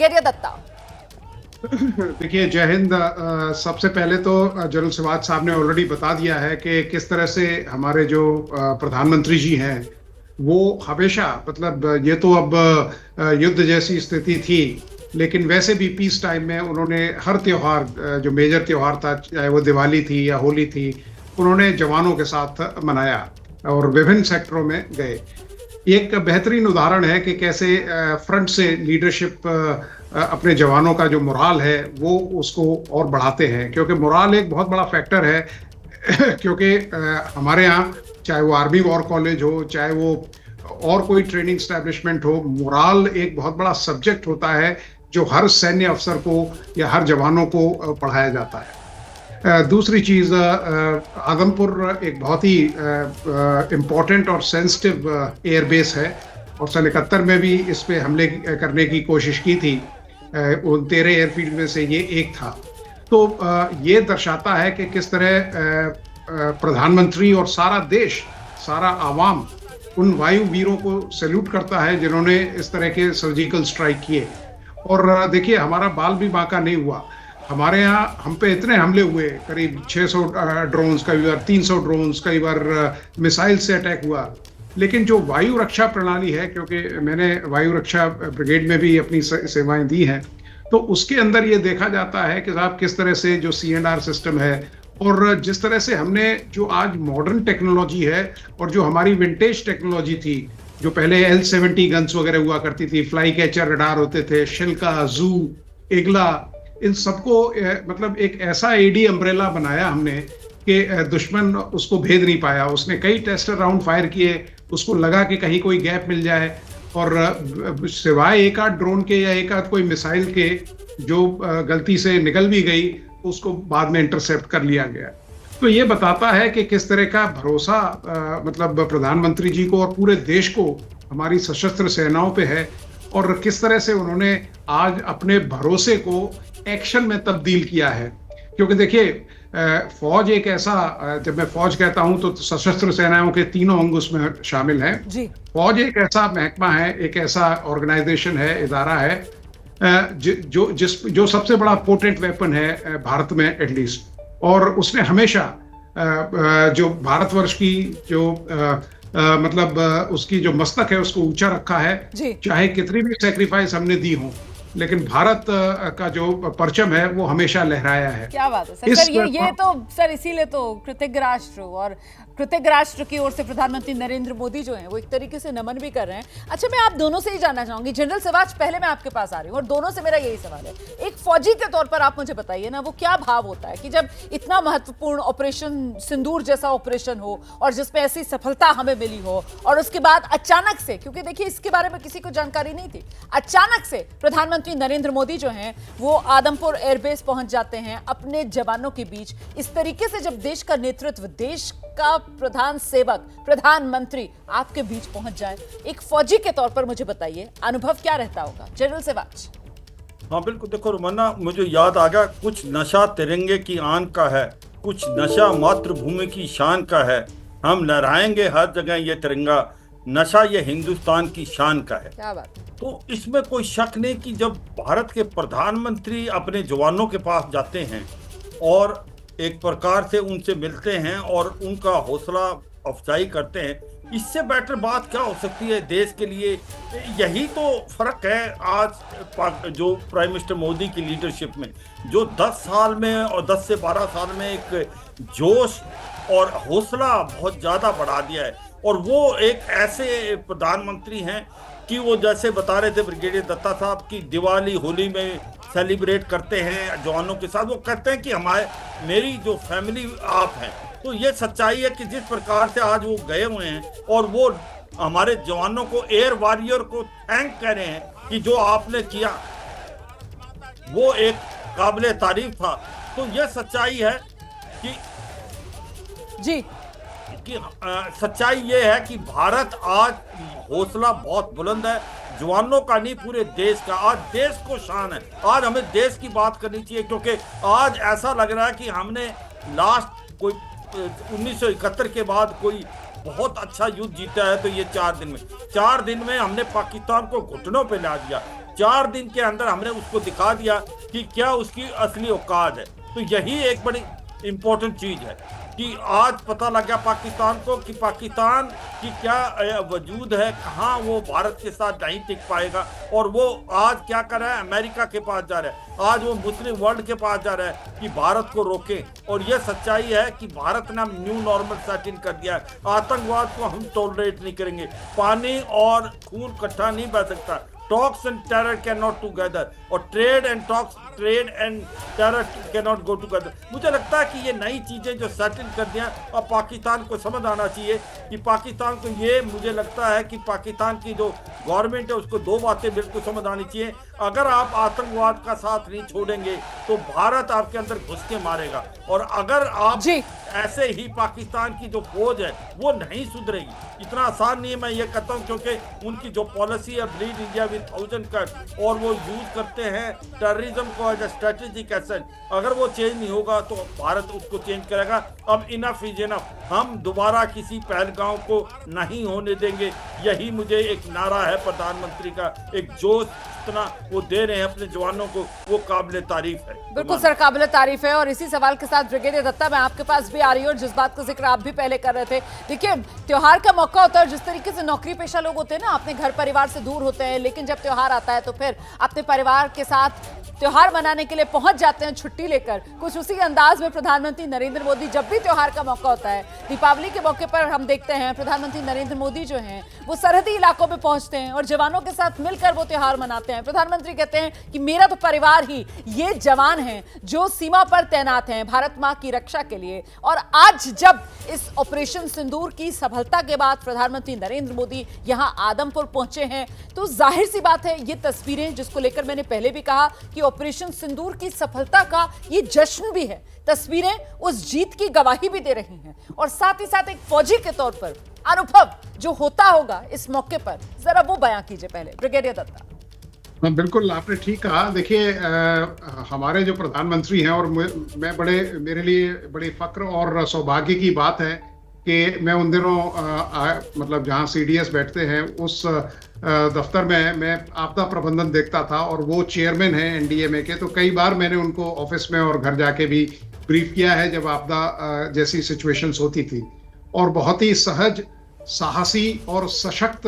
Brigadier Dutta. देखिए, जय हिंद। सबसे पहले तो जनरल सिवाज साहब ने ऑलरेडी बता दिया है कि किस तरह से हमारे जो प्रधानमंत्री जी हैं वो हमेशा, मतलब ये तो अब युद्ध जैसी स्थिति थी, लेकिन वैसे भी पीस टाइम में उन्होंने हर त्योहार, जो मेजर त्योहार था, चाहे वो दिवाली थी या होली थी, उन्होंने जवानों के साथ मनाया और विभिन्न सेक्टरों में गए। एक बेहतरीन उदाहरण है कि कैसे फ्रंट से लीडरशिप अपने जवानों का जो मोराल है वो उसको और बढ़ाते हैं, क्योंकि मोराल एक बहुत बड़ा फैक्टर है। क्योंकि हमारे यहाँ चाहे वो आर्मी वॉर कॉलेज हो, चाहे वो और कोई ट्रेनिंग स्टैब्लिशमेंट हो, मोराल एक बहुत बड़ा सब्जेक्ट होता है जो हर सैन्य अफसर को या हर जवानों को पढ़ाया जाता है। दूसरी चीज़, आदमपुर एक बहुत ही इम्पोर्टेंट और सेंसिटिव एयरबेस है और सन 71 में भी इस पे हमले करने की कोशिश की थी। उन 13 एयरफील्ड में से ये एक था। तो ये दर्शाता है कि किस तरह प्रधानमंत्री और सारा देश, सारा आवाम उन वायु वीरों को सैल्यूट करता है जिन्होंने इस तरह के सर्जिकल स्ट्राइक किए। और देखिए, हमारा बाल भी बांका नहीं हुआ। हमारे यहाँ हम पे इतने हमले हुए, करीब 600 ड्रोन्स, कई बार 300 ड्रोन्स, कई बार मिसाइल से अटैक हुआ। लेकिन जो वायु रक्षा प्रणाली है, क्योंकि मैंने वायु रक्षा ब्रिगेड में भी अपनी सेवाएं दी हैं, तो उसके अंदर ये देखा जाता है कि साहब किस तरह से जो CNR सिस्टम है और जिस तरह से हमने जो आज मॉडर्न टेक्नोलॉजी है और जो हमारी विंटेज टेक्नोलॉजी थी, जो पहले L-70 गन्स वगैरह हुआ करती थी, फ्लाई कैचर रडार होते थे, शिल्का, जू, इगला, इन सबको मतलब एक ऐसा एडी अम्ब्रेला बनाया हमने कि दुश्मन उसको भेद नहीं पाया। उसने कई टेस्टर राउंड फायर किए, उसको लगा कि कहीं कोई गैप मिल जाए, और सिवाय एक आध ड्रोन के या एक आध कोई मिसाइल के जो गलती से निकल भी गई, उसको बाद में इंटरसेप्ट कर लिया गया। तो ये बताता है कि किस तरह का भरोसा मतलब प्रधानमंत्री जी को और पूरे देश को हमारी सशस्त्र सेनाओं पे है, और किस तरह से उन्होंने आज अपने भरोसे को एक्शन में तब्दील किया है। क्योंकि देखिए, फौज एक ऐसा, जब मैं फौज कहता हूं तो सशस्त्र सेनाओं के तीनों अंग उसमें शामिल हैं। फौज एक ऐसा महकमा है, एक ऐसा ऑर्गेनाइजेशन है, इदारा है, जो सबसे बड़ा पोटेंट वेपन है भारत में एटलीस्ट। और उसने हमेशा जो भारतवर्ष की जो मतलब उसकी जो मस्तक है उसको ऊंचा रखा है, चाहे कितनी भी सेक्रीफाइस हमने दी हो, लेकिन भारत का जो परचम है वो हमेशा लहराया है। क्या बात है सर। सर ये तो सर इसीलिए तो कृतज्ञ राष्ट्र, और कृतज्ञ राष्ट्र की ओर से प्रधानमंत्री नरेंद्र मोदी जो हैं वो एक तरीके से नमन भी कर रहे हैं। अच्छा, मैं आप दोनों से ही जानना चाहूंगी, जनरल सिवाच पहले मैं आपके पास आ रही हूँ और दोनों से मेरा यही सवाल है। एक फौजी के तौर पर आप मुझे बताइए ना, वो क्या भाव होता है कि जब इतना महत्वपूर्ण ऑपरेशन सिंदूर जैसा ऑपरेशन हो और जिसमें ऐसी सफलता हमें मिली हो, और उसके बाद अचानक से, क्योंकि देखिए इसके बारे में किसी को जानकारी नहीं थी, अचानक से प्रधानमंत्री नरेंद्र मोदी जो हैं वो आदमपुर एयरबेस पहुंच जाते हैं अपने जवानों के बीच। इस तरीके से जब देश का नेतृत्व, देश का प्रधान सेवक, प्रधानमंत्री आपके बीच पहुंच जाए, एक फौजी के तौर पर मुझे बताइए अनुभव क्या रहता होगा, जनरल सिवाच। हाँ बिल्कुल, देखो रोमाना, मुझे याद आ गया, कुछ नशा तिरंगे की आन का है, कुछ नशा मातृभूमि की शान का है, हम लहराएंगे हर जगह ये तिरंगा, नशा ये हिंदुस्तान की शान का है। क्या बात। तो इसमें कोई शक नहीं कि जब भारत के प्रधानमंत्री अपने जवानों के पास जाते हैं और एक प्रकार से उनसे मिलते हैं और उनका हौसला अफजाई करते हैं, इससे बेटर बात क्या हो सकती है देश के लिए। यही तो फर्क है आज जो प्राइम मिनिस्टर मोदी की लीडरशिप में, जो 10 साल में और 10 से 12 साल में एक जोश और हौसला बहुत ज़्यादा बढ़ा दिया है। और वो एक ऐसे प्रधानमंत्री हैं कि वो जैसे बता रहे थे ब्रिगेडियर दत्ता साहब की दिवाली होली में सेलिब्रेट करते हैं जवानों के साथ। वो कहते हैं कि मेरी जो फैमिली आप हैं। तो ये सच्चाई है कि जिस प्रकार से आज वो गए हुए हैं और वो हमारे जवानों को, एयर वॉरियर को थैंक कह रहे हैं कि जो आपने किया वो एक काबिले तारीफ था। तो ये सच्चाई है कि सच्चाई ये है कि भारत आज हौसला बहुत बुलंद है, जवानों का नहीं पूरे देश का। आज देश को शान है, आज हमें देश की बात करनी चाहिए, क्योंकि आज ऐसा लग रहा है कि हमने लास्ट कोई 1971 के बाद कोई बहुत अच्छा युद्ध जीता है। तो ये 4 दिन में हमने पाकिस्तान को घुटनों पे ला दिया। 4 दिन के अंदर हमने उसको दिखा दिया कि क्या उसकी असली औकात है। तो यही एक बड़ी इंपॉर्टेंट चीज है कि आज पता लग गया पाकिस्तान को कि पाकिस्तान की क्या वजूद है, कहाँ वो भारत के साथ नहीं टिक पाएगा, और वो आज क्या कर रहा है, अमेरिका के पास जा रहा है, आज वो मुस्लिम वर्ल्ड के पास जा रहा है कि भारत को रोके। और ये सच्चाई है कि भारत ने न्यू नॉर्मल सेट इन कर दिया है। आतंकवाद को हम टॉलरेट नहीं करेंगे, पानी और खून इकट्ठा नहीं बह सकता। Talks and terror can not together, और trade and terror can not go together. मुझे लगता है कि ये नई चीजें जो सेटल कर दिया, अब पाकिस्तान को समझ आना चाहिए कि पाकिस्तान को, ये मुझे लगता है कि पाकिस्तान की जो गवर्नमेंट है उसको 2 बातें बिल्कुल समझ आनी चाहिए। अगर आप आतंकवाद का साथ नहीं छोड़ेंगे तो भारत आपके अंदर घुस के मारेगा, और अगर आप ऐसे ही पाकिस्तान की जो फौज है वो नहीं सुधरेगी। इतना आसान नहीं है, मैं ये कहता हूँ, क्योंकि उनकी जो पॉलिसी है ब्लीड इंडिया विद 1000 कट, और वो यूज करते हैं टेररिज्म को एज ए स्ट्रेटेजिक एसेट। अगर वो चेंज नहीं होगा तो भारत उसको चेंज करेगा। अब इनफ इज इनफ, हम दोबारा किसी पहलगांव को नहीं होने देंगे। यही मुझे एक नारा है प्रधानमंत्री का, एक जोश इतना वो दे रहे हैं अपने जवानों को, वो काबिल तारीफ है। बिल्कुल सर, काबिल तारीफ है। और इसी सवाल के साथ ब्रिगेडियर दत्ता, मैं आपके पास भी आ रही हूँ, और जिस बात का जिक्र आप भी पहले कर रहे थे, देखिए त्योहार का मौका होता है, और जिस तरीके से नौकरी पेशा लोग होते हैं ना, अपने घर परिवार से दूर होते हैं, लेकिन जब त्योहार आता है तो फिर अपने परिवार के साथ त्योहार मनाने के लिए पहुंच जाते हैं छुट्टी लेकर। कुछ उसी अंदाज में प्रधानमंत्री नरेंद्र मोदी जब भी त्योहार का मौका होता है, दीपावली के मौके पर हम देखते हैं प्रधानमंत्री नरेंद्र मोदी जो हैं वो सरहदी इलाकों में पहुंचते हैं और जवानों के साथ मिलकर वो त्योहार मनाते हैं। प्रधानमंत्री कहते हैं कि मेरा तो परिवार ही ये जवान हैं जो सीमा पर तैनात हैं भारत मां की रक्षा के लिए। और आज जब इस ऑपरेशन सिंदूर की सफलता के बाद प्रधानमंत्री नरेंद्र मोदी यहां आदमपुर पहुंचे हैं, तो जाहिर सी बात है ये तस्वीरें, जिसको लेकर मैंने पहले भी कहा कि ऑपरेशन सिंदूर की सफलता का ये जश्न भी है, तस्वीरें उस जीत की गवाही भी दे रही हैं, और साथ ही साथ एक फौजी के तौर पर अनुभव जो होता होगा इस मौके पर, जरा वो बयां कीजिए पहले ब्रिगेडियर दत्ता। बिल्कुल, आपने ठीक कहा। देखिए, हमारे जो प्रधानमंत्री हैं, और मेरे लिए बड़े फक्र और सौभाग्य की बात है कि मैं उन दिनों मतलब जहां सीडीएस बैठते हैं उस दफ्तर में मैं आपदा प्रबंधन देखता था, और वो चेयरमैन हैं एनडीएमए के। तो कई बार मैंने उनको ऑफिस में और घर जाके भी ब्रीफ किया है जब आपदा जैसी सिचुएशंस होती थी। और बहुत ही सहज, साहसी और सशक्त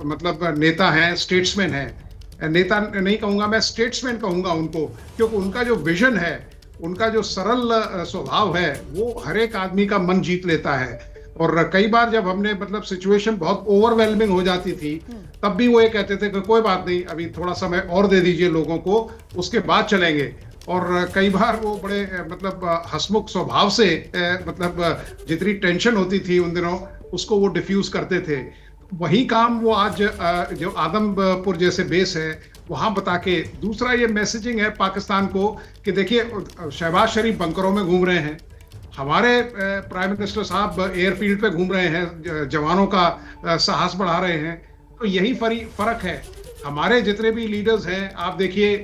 मतलब नेता हैं, स्टेट्समैन हैं। नेता नहीं कहूंगा मैं, स्टेट्समैन कहूंगा उनको, क्योंकि उनका जो विजन है, उनका जो सरल स्वभाव है, वो हर एक आदमी का मन जीत लेता है। और कई बार जब हमने मतलब सिचुएशन बहुत ओवरवेलमिंग हो जाती थी, तब भी वो ये कहते थे कि कोई बात नहीं, अभी थोड़ा समय और दे दीजिए लोगों को, उसके बाद चलेंगे। और कई बार वो बड़े मतलब हंसमुख स्वभाव से मतलब जितनी टेंशन होती थी उन दिनों, उसको वो डिफ्यूज करते थे। वही काम वो आज जो आदमपुर जैसे बेस है वहां बता के, दूसरा ये मैसेजिंग है पाकिस्तान को कि देखिए शहबाज शरीफ बंकरों में घूम रहे हैं, हमारे प्राइम मिनिस्टर साहब एयरफील्ड पे घूम रहे हैं, जवानों का साहस बढ़ा रहे हैं। तो यही फर्क है। हमारे जितने भी लीडर्स हैं, आप देखिए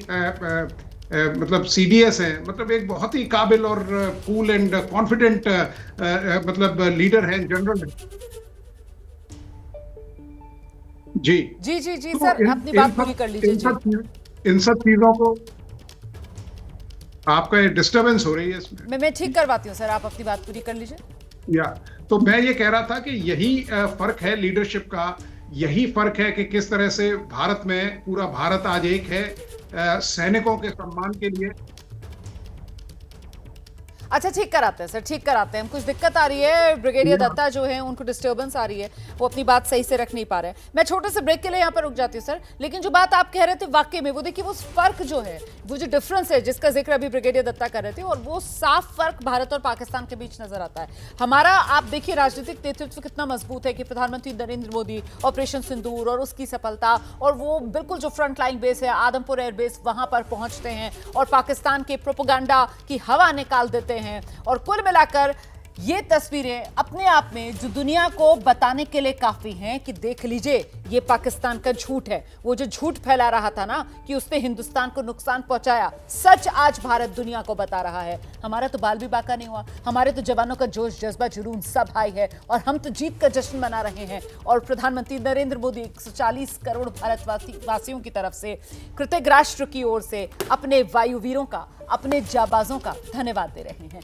मतलब सीडीएस हैं, मतलब एक बहुत ही काबिल और कूल एंड कॉन्फिडेंट मतलब लीडर हैं, जनरल। जी जी जी जी तो सर, अपनी बात पूरी कर लीजिए। इन सब चीजों को, आपका ये डिस्टरबेंस हो रही है इसमें, मैं ठीक करवाती हूँ सर, आप अपनी बात पूरी कर लीजिए। तो मैं ये कह रहा था कि यही फर्क है लीडरशिप का, यही फर्क है कि किस तरह से भारत में पूरा भारत आज एक है सैनिकों के सम्मान के लिए। अच्छा, ठीक कराते हैं सर, ठीक कराते हैं। कुछ दिक्कत आ रही है, ब्रिगेडियर दत्ता जो है उनको डिस्टर्बेंस आ रही है, वो अपनी बात सही से रख नहीं पा रहे हैं। मैं छोटे से ब्रेक के लिए यहाँ पर रुक जाती हूँ सर, लेकिन जो बात आप कह रहे थे वाकई में वो देखिए, वो फर्क जो है, वो जो डिफरेंस है जिसका जिक्र अभी ब्रिगेडियर दत्ता कर रहे थे, और वो साफ फर्क भारत और पाकिस्तान के बीच नजर आता है। हमारा आप देखिए राजनीतिक नेतृत्व कितना मजबूत है कि प्रधानमंत्री नरेंद्र मोदी ऑपरेशन सिंदूर और उसकी सफलता, और वो बिल्कुल जो फ्रंट लाइन बेस है आदमपुर एयरबेस, वहां पर पहुंचते हैं और पाकिस्तान के प्रोपेगेंडा की हवा निकाल देते हैं। और कुल मिलाकर ये तस्वीरें अपने आप में जो दुनिया को बताने के लिए काफी हैं कि देख लीजिए ये पाकिस्तान का झूठ है। वो जो झूठ फैला रहा था ना कि उसने हिंदुस्तान को नुकसान पहुंचाया, सच आज भारत दुनिया को बता रहा है। हमारा तो बाल भी बाका नहीं हुआ, हमारे तो जवानों का जोश जज्बा जुनून सब हाई है और हम तो जीत का जश्न मना रहे हैं। और प्रधानमंत्री नरेंद्र मोदी 140 करोड़ भारतवासियों की तरफ से कृतज्ञ राष्ट्र की ओर से अपने वायुवीरों का, अपने जाबाजों का धन्यवाद दे रहे हैं।